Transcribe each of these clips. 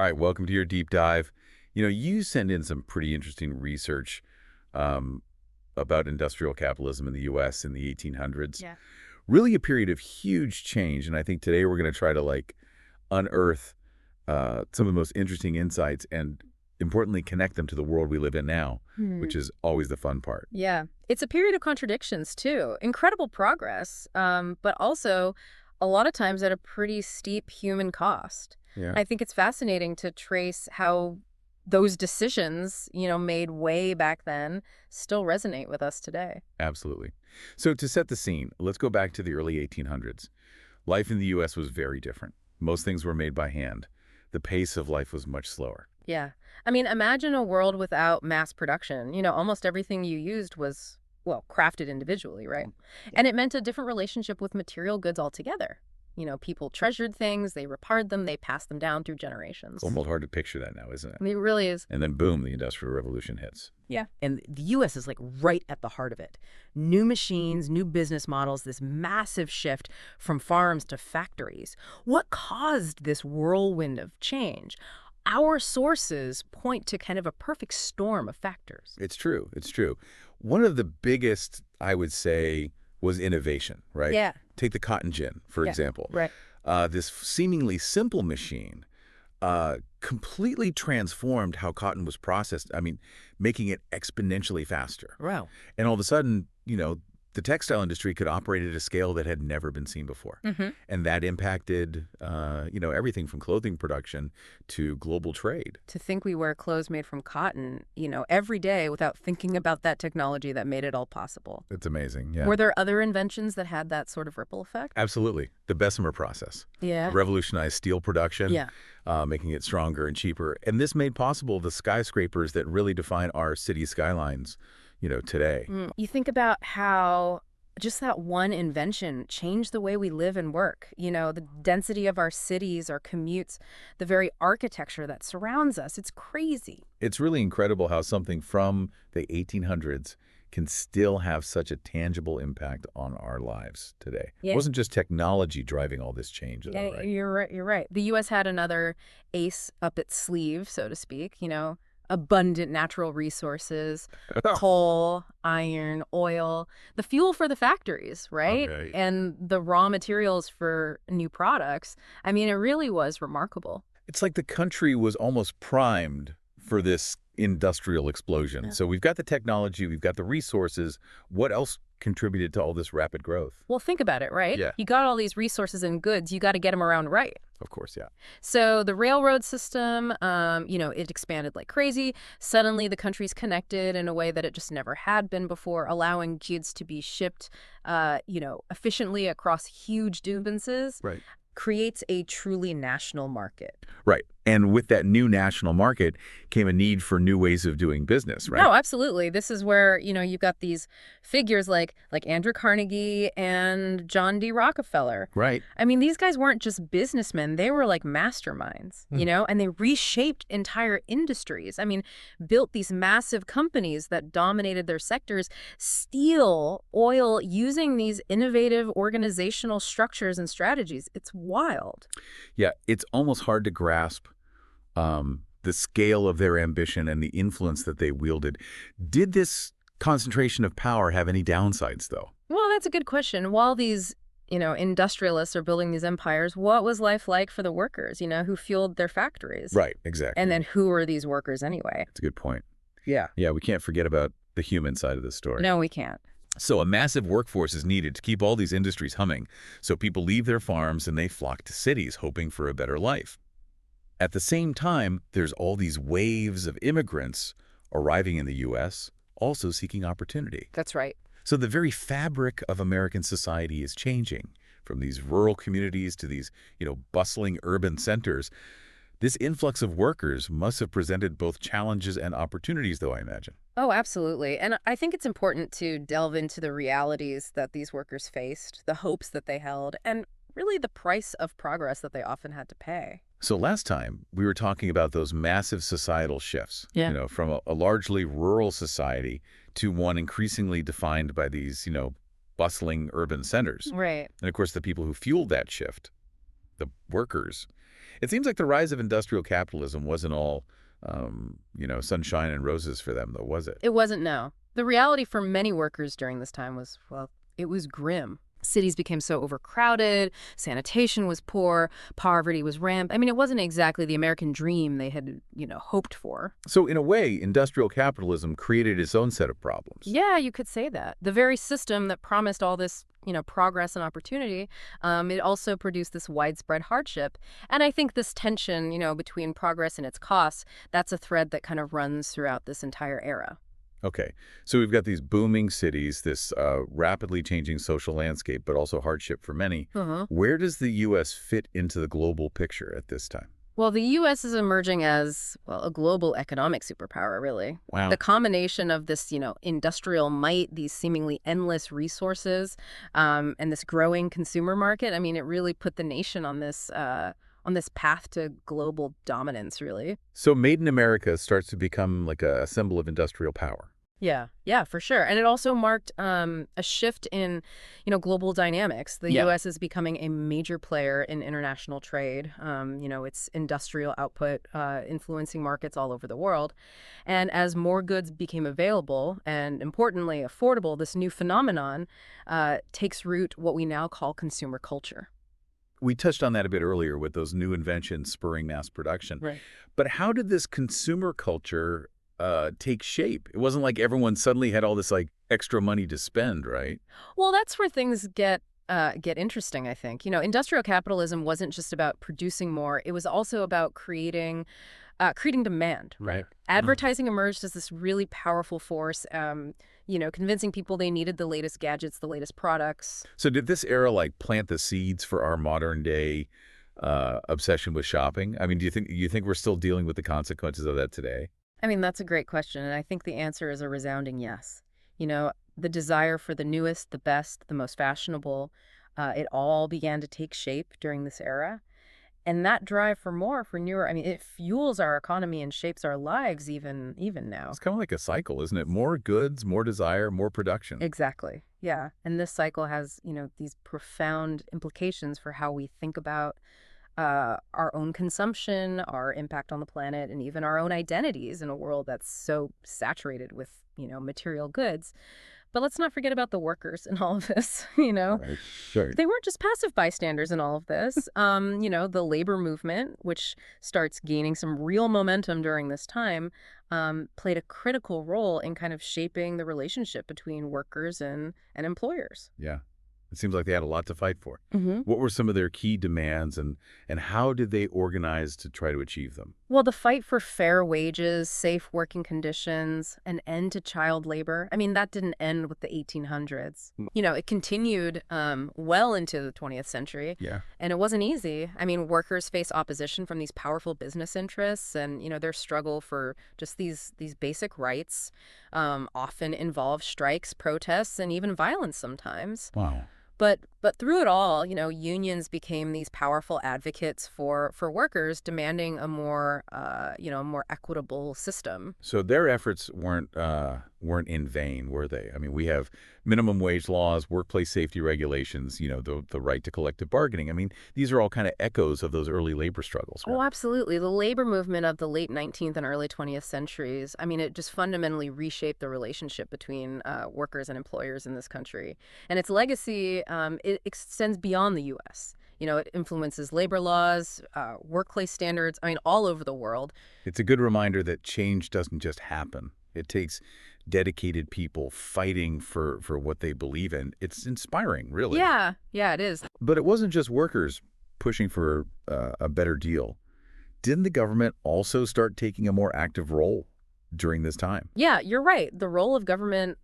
All right, welcome to your deep dive. You send in some pretty interesting research um, about industrial capitalism in the U.S. in the 1800s. Yeah. Really a period of huge change, and I think today we're going to try to unearth some of the most interesting insights and, importantly, connect them to the world we live in now, Hmm. which is always the fun part. Yeah. It's a period of contradictions, too. Incredible progress, but also a lot of times at a pretty steep human cost. Yeah, I think it's fascinating to trace how those decisions, made way back then still resonate with us today. absolutely. So to set the scene, let's go back to the early 1800s. Life in the U.S. was very different. Most things were made by hand. The pace of life was much slower. Yeah. I mean, imagine a world without mass production. Almost everything you used was, well, crafted individually, right? And it meant a different relationship with material goods altogether. People treasured things, they repaired them, they passed them down through It's generations. almost hard to picture that now, isn't it? I mean, it really is. And then boom, the Industrial Revolution hits. Yeah. And the US is like right at the heart of it. New machines, new business models, this massive shift from farms to factories. What caused this whirlwind of change? Our sources point to kind of a perfect storm of factors. It's true. It's true. One of the biggest, I would say, was innovation, right? Yeah. Take the cotton gin, for Yeah, example. right. This seemingly simple machine completely transformed how cotton was processed. I mean, making it exponentially faster. Wow. And all of a sudden, the textile industry could operate at a scale that had never been seen before. Mm-hmm. And that impacted, everything from clothing production to global trade. To think we wear clothes made from cotton, every day without thinking about that technology that made it all possible. It's amazing, yeah. Were there other inventions that had that sort of ripple effect? Absolutely. The Bessemer process Yeah. revolutionized steel production, Yeah. making it stronger and cheaper. And this made possible the skyscrapers that really define our city skylines, today. You think about how just that one invention changed the way we live and work. The density of our cities, our commutes, the very architecture that surrounds us. It's crazy. It's really incredible how something from the 1800s can still have such a tangible impact on our lives today. Yeah. It wasn't just technology driving all this change, though, Yeah, right? you're right. You're right. The U.S. had another ace up its sleeve, so to speak. Abundant natural resources, coal, iron, oil, the fuel for the factories, right? Okay. And the raw materials for new products. I mean, it really was remarkable. It's like the country was almost primed for this industrial explosion. Yeah. So we've got the technology, we've got the resources. What else contributed to all this rapid growth? Well, think about it, right? Yeah. You got all these resources and goods, you got to get them around right. Of course, yeah. So the railroad system, it expanded like crazy. Suddenly the country's connected in a way that it just never had been before, allowing goods to be shipped, efficiently across huge distances. Right. Creates a truly national market. Right. And with that new national market came a need for new ways of doing business, right? No, absolutely. This is where, you've got these figures like Andrew Carnegie and John D. Rockefeller. Right. I mean, these guys weren't just businessmen. They were like masterminds, and they reshaped entire industries. I mean, built these massive companies that dominated their sectors, steel, oil, using these innovative organizational structures and strategies. It's wild. Yeah, it's almost hard to grasp the scale of their ambition and the influence that they wielded. Did this concentration of power have any downsides, though? Well, that's a good question. While these, industrialists are building these empires, what was life like for the workers, who fueled their factories? Right, exactly. And then who are these workers anyway? That's a good point. Yeah. Yeah, we can't forget about the human side of the story. No, we can't. So a massive workforce is needed to keep all these industries humming. So people leave their farms and they flock to cities, hoping for a better life. At the same time, there's all these waves of immigrants arriving in the U.S., also seeking opportunity. That's right. So the very fabric of American society is changing, from these rural communities to these, bustling urban centers. This influx of workers must have presented both challenges and opportunities, though, I imagine. Oh, absolutely. And I think it's important to delve into the realities that these workers faced, the hopes that they held, and really the price of progress that they often had to pay. So last time, we were talking about those massive societal shifts, Yeah. From a largely rural society to one increasingly defined by these, bustling urban centers. Right. And of course, the people who fueled that shift, the workers, It seems like the rise of industrial capitalism wasn't all, sunshine and roses for them, though, was it? It wasn't, no. The reality for many workers during this time was, well, it was grim. Cities became so overcrowded, sanitation was poor, poverty was rampant. I mean, it wasn't exactly the American dream they had, hoped for. So in a way, industrial capitalism created its own set of problems. Yeah, you could say that. The very system that promised all this, progress and opportunity, it also produced this widespread hardship. And I think this tension, between progress and its costs, that's a thread that kind of runs throughout this entire era. Okay, so we've got these booming cities, this rapidly changing social landscape, but also hardship for many. Where does the U.S. fit into the global picture at this time? Well, the U.S. is emerging as, well, a global economic superpower, really. Wow. The combination of this, industrial might, these seemingly endless resources, and this growing consumer market, I mean, it really put the nation on this path to global dominance, really. So Made in America starts to become like a symbol of industrial power. Yeah, for sure. And it also marked a shift in, global dynamics. The U.S. is becoming a major player in international trade. Its industrial output influencing markets all over the world. And as more goods became available and, importantly, affordable, this new phenomenon takes root what we now call consumer culture. We touched on that a bit earlier with those new inventions spurring mass production. Right. But how did this consumer culture take shape? It wasn't like everyone suddenly had all this like extra money to spend, right? Well, that's where things get interesting, I think. Industrial capitalism wasn't just about producing more. It was also about creating demand. Right. Advertising emerged as this really powerful force, convincing people they needed the latest gadgets, the latest products. So did this era like plant the seeds for our modern day obsession with shopping? I mean, do you think we're still dealing with the consequences of that today? I mean, that's a great question, and I think the answer is a resounding yes. The desire for the newest, the best, the most fashionable, it all began to take shape during this era. And that drive for more, for newer, I mean, it fuels our economy and shapes our lives even now. It's kind of like a cycle, isn't it? More goods, more desire, more production. Exactly. Yeah. And this cycle has, these profound implications for how we think about our own consumption, our impact on the planet, and even our own identities in a world that's so saturated with, material goods. But let's not forget about the workers in all of this, Right. Sure. They weren't just passive bystanders in all of this. The labor movement, which starts gaining some real momentum during this time, played a critical role in kind of shaping the relationship between workers and employers. Yeah. It seems like they had a lot to fight for. Mm-hmm. What were some of their key demands and how did they organize to try to achieve them? Well, the fight for fair wages, safe working conditions, an end to child labor, I mean, that didn't end with the 1800s. It continued well into the 20th century. Yeah. And it wasn't easy. I mean, workers face opposition from these powerful business interests and, their struggle for just these basic rights often involve strikes, protests, and even violence sometimes. Wow. But through it all, unions became these powerful advocates for workers demanding a more equitable system. So their efforts weren't in vain, were they? I mean, we have minimum wage laws, workplace safety regulations, the right to collective bargaining. I mean, these are all kind of echoes of those early labor struggles. Right? Oh, absolutely. The labor movement of the late 19th and early 20th centuries, I mean, it just fundamentally reshaped the relationship between workers and employers in this country. And its legacy, it extends beyond the U.S. It influences labor laws, workplace standards, I mean, all over the world. It's a good reminder that change doesn't just happen. It takes dedicated people fighting for what they believe in. It's inspiring, really. Yeah, it is. But it wasn't just workers pushing for a better deal. Didn't the government also start taking a more active role during this time? Yeah, you're right. The role of government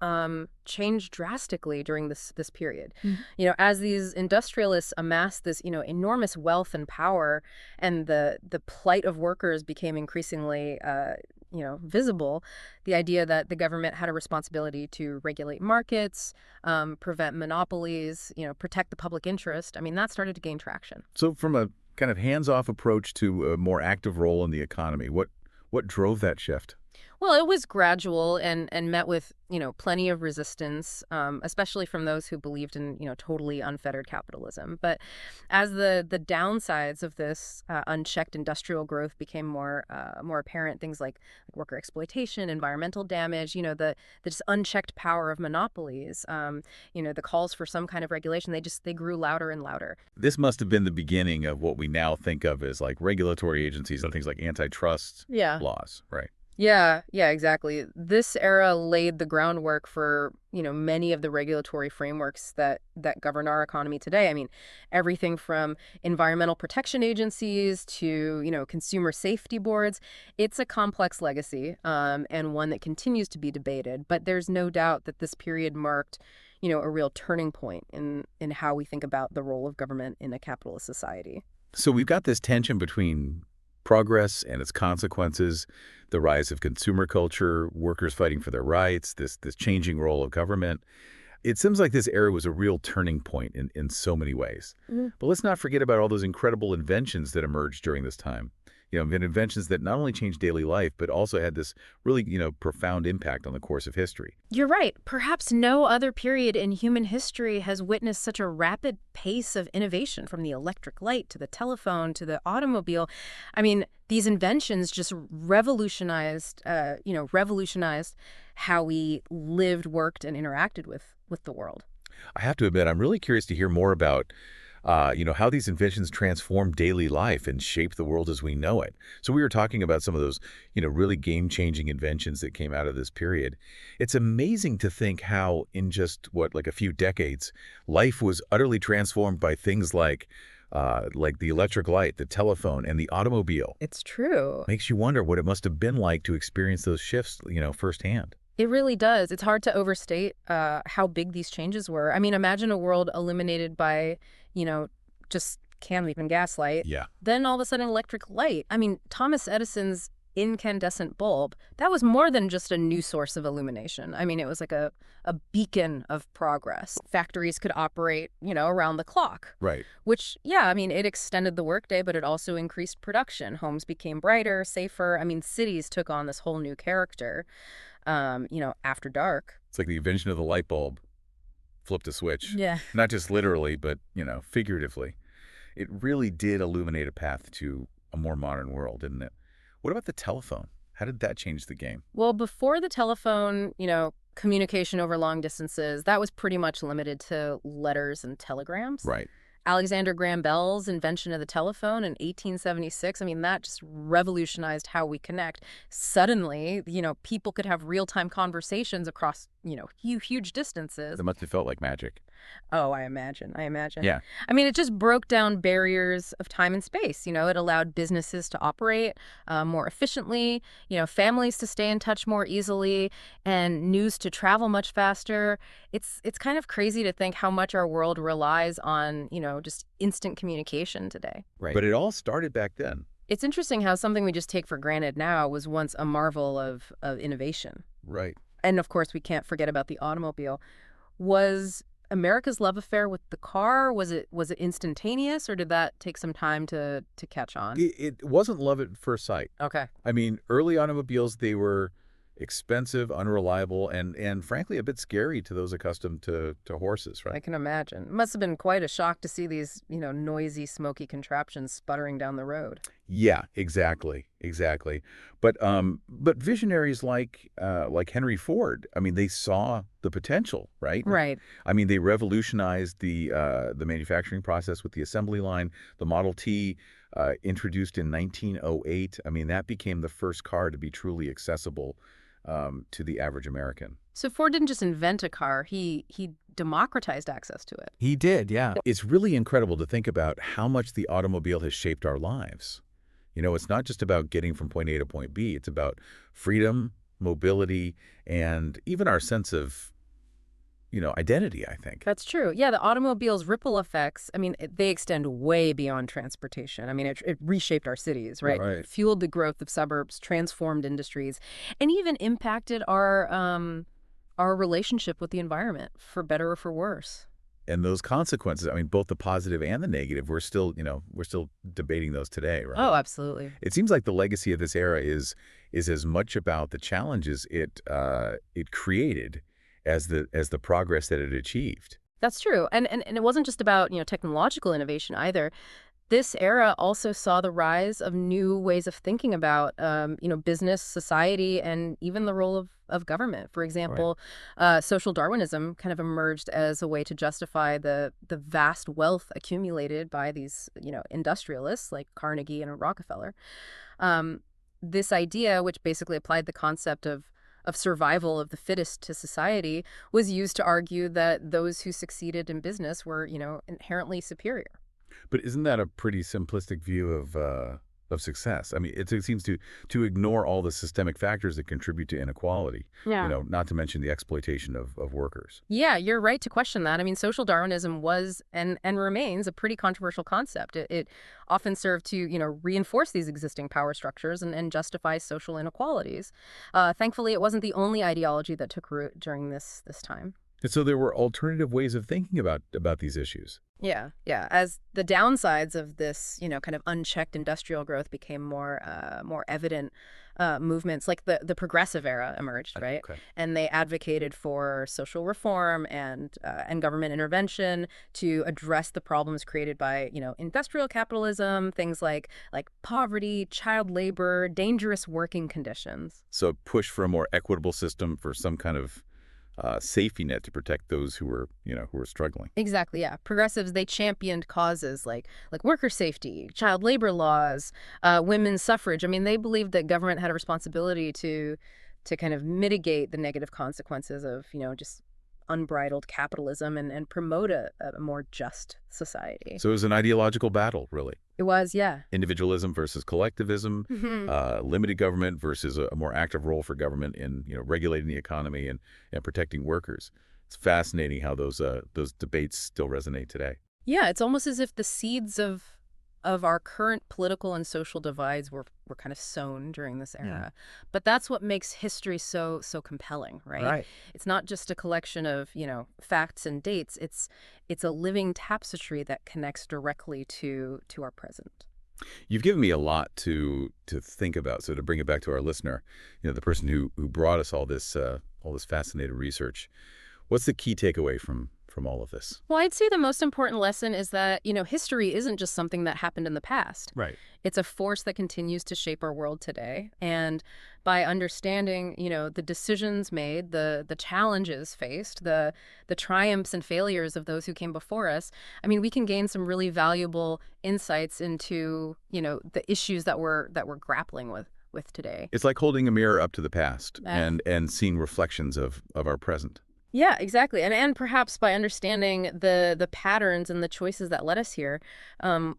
changed drastically during this period. Mm-hmm. As these industrialists amassed this, enormous wealth and power, and the plight of workers became increasingly visible, the idea that the government had a responsibility to regulate markets, prevent monopolies, protect the public interest, I mean, that started to gain traction. So from a kind of hands-off approach to a more active role in the economy, what drove that shift? Well, it was gradual and met with, plenty of resistance, especially from those who believed in, totally unfettered capitalism. But as the downsides of this unchecked industrial growth became more apparent, things like worker exploitation, environmental damage, the just unchecked power of monopolies, the calls for some kind of regulation, they grew louder and louder. This must have been the beginning of what we now think of as like regulatory agencies and things like antitrust Yeah. laws, right? Yeah, exactly. This era laid the groundwork for, many of the regulatory frameworks that govern our economy today. I mean, everything from environmental protection agencies to, consumer safety boards. It's a complex legacy, and one that continues to be debated. But there's no doubt that this period marked, a real turning point in how we think about the role of government in a capitalist society. So we've got this tension between progress and its consequences, the rise of consumer culture, workers fighting for their rights, this changing role of government. It seems like this era was a real turning point in so many ways. But let's not forget about all those incredible inventions that emerged during this time. Inventions that not only changed daily life, but also had this really, profound impact on the course of history. You're right. Perhaps no other period in human history has witnessed such a rapid pace of innovation, from the electric light to the telephone to the automobile. I mean, these inventions just revolutionized how we lived, worked, and interacted with the world. I have to admit, I'm really curious to hear more about how these inventions transform daily life and shape the world as we know it. So we were talking about some of those, really game-changing inventions that came out of this period. It's amazing to think how in just, like a few decades, life was utterly transformed by things like the electric light, the telephone, and the automobile. It's true. Makes you wonder what it must have been like to experience those shifts, firsthand. It really does. It's hard to overstate how big these changes were. I mean, imagine a world illuminated by, just candle and gaslight. Yeah. Then all of a sudden electric light. I mean, Thomas Edison's incandescent bulb, that was more than just a new source of illumination. I mean, it was like a beacon of progress. Factories could operate, around the clock. Right. Which, yeah, I mean, it extended the workday, but it also increased production. Homes became brighter, safer. I mean, cities took on this whole new character. After dark. It's like the invention of the light bulb flipped a switch. Yeah. Not just literally, but, figuratively. It really did illuminate a path to a more modern world, didn't it? What about the telephone? How did that change the game? Well, before the telephone, communication over long distances, that was pretty much limited to letters and telegrams. Right. Alexander Graham Bell's invention of the telephone in 1876, I mean, that just revolutionized how we connect. Suddenly, people could have real-time conversations across, huge distances. That must have felt like magic. Oh, I imagine. Yeah. I mean, it just broke down barriers of time and space. It allowed businesses to operate more efficiently, families to stay in touch more easily, and news to travel much faster. It's kind of crazy to think how much our world relies on, just instant communication today. Right. But it all started back then. It's interesting how something we just take for granted now was once a marvel of innovation. Right. And of course, we can't forget about the automobile. Was America's love affair with the car, was it instantaneous, or did that take some time to catch on? It wasn't love at first sight. Okay. I mean, early automobiles, they were expensive, unreliable, and frankly, a bit scary to those accustomed to horses, I right? can imagine. It must have been quite a shock to see these, noisy, smoky contraptions sputtering down the road. Yeah, exactly. But visionaries like Henry Ford, I mean, they saw the potential, right? Right. I mean, they revolutionized the manufacturing process with the assembly line. The Model T, introduced in 1908. I mean, that became the first car to be truly accessible to the average American. So Ford didn't just invent a car, he democratized access to it. He did, yeah. It's really incredible to think about how much the automobile has shaped our lives. It's not just about getting from point A to point B. It's about freedom, mobility, and even our sense of, identity, I think. That's true. Yeah, the automobile's ripple effects, I mean, they extend way beyond transportation. I mean, it reshaped our cities, right? Right. Fueled the growth of suburbs, transformed industries, and even impacted our relationship with the environment, for better or for worse. And those consequences, I mean, both the positive and the negative, we're still debating those today, right? Oh, absolutely. It seems like the legacy of this era is is as much about the challenges it created as the progress that it achieved. That's true. And it wasn't just about, technological innovation either. This era also saw the rise of new ways of thinking about, business, society, and even the role of government. For Right. example, social Darwinism kind of emerged as a way to justify the vast wealth accumulated by these, industrialists like Carnegie and Rockefeller. This idea, which basically applied the concept of survival of the fittest to society, was used to argue that those who succeeded in business were, inherently superior. But isn't that a pretty simplistic view of success? I mean, it seems to ignore all the systemic factors that contribute to inequality. Yeah. Not to mention the exploitation of workers. Yeah, you're right to question that. I mean, social Darwinism was and remains a pretty controversial concept. It often served to, reinforce these existing power structures and justify social inequalities. Thankfully, it wasn't the only ideology that took root during this time. And so there were alternative ways of thinking about these issues. Yeah, yeah. As the downsides of this, kind of unchecked industrial growth became more evident, movements like the progressive era emerged, right? Okay. And they advocated for social reform and government intervention to address the problems created by, industrial capitalism, things like poverty, child labor, dangerous working conditions. So push for a more equitable system, for some kind of safety net to protect those who were struggling. Exactly, yeah. Progressives, they championed causes like worker safety, child labor laws, women's suffrage. I mean, they believed that government had a responsibility to kind of mitigate the negative consequences of, just unbridled capitalism and promote a more just society. So it was an ideological battle, really. It was, yeah. Individualism versus collectivism, limited government versus a more active role for government in regulating the economy and protecting workers. It's fascinating how those debates still resonate today. Yeah, it's almost as if the seeds of our current political and social divides were kind of sown during this era. But that's what makes history so compelling, right? Right. It's not just a collection of, facts and dates. It's a living tapestry that connects directly to our present. You've given me a lot to think about. So to bring it back to our listener, the person who brought us all this fascinating research, what's the key takeaway from all of this? Well, I'd say the most important lesson is that, history isn't just something that happened in the past. Right. It's a force that continues to shape our world today. And by understanding, the decisions made, the challenges faced, the triumphs and failures of those who came before us, I mean, we can gain some really valuable insights into, the issues that we're grappling with today. It's like holding a mirror up to the past Yeah. and seeing reflections of our present. Yeah, exactly. And perhaps by understanding the patterns and the choices that led us here,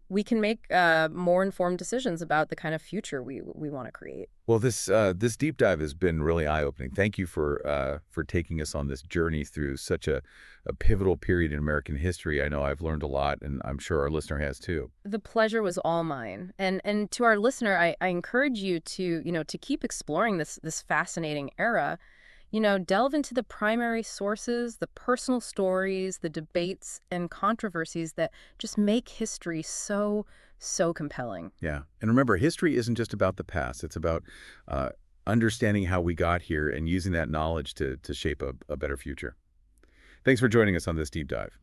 we can make more informed decisions about the kind of future we want to create. Well, this deep dive has been really eye-opening. Thank you for taking us on this journey through such a pivotal period in American history. I know I've learned a lot, and I'm sure our listener has too. The pleasure was all mine. And to our listener, I encourage you to keep exploring this fascinating era. Delve into the primary sources, the personal stories, the debates and controversies that just make history so compelling. Yeah. And remember, history isn't just about the past. It's about understanding how we got here and using that knowledge to shape a better future. Thanks for joining us on this deep dive.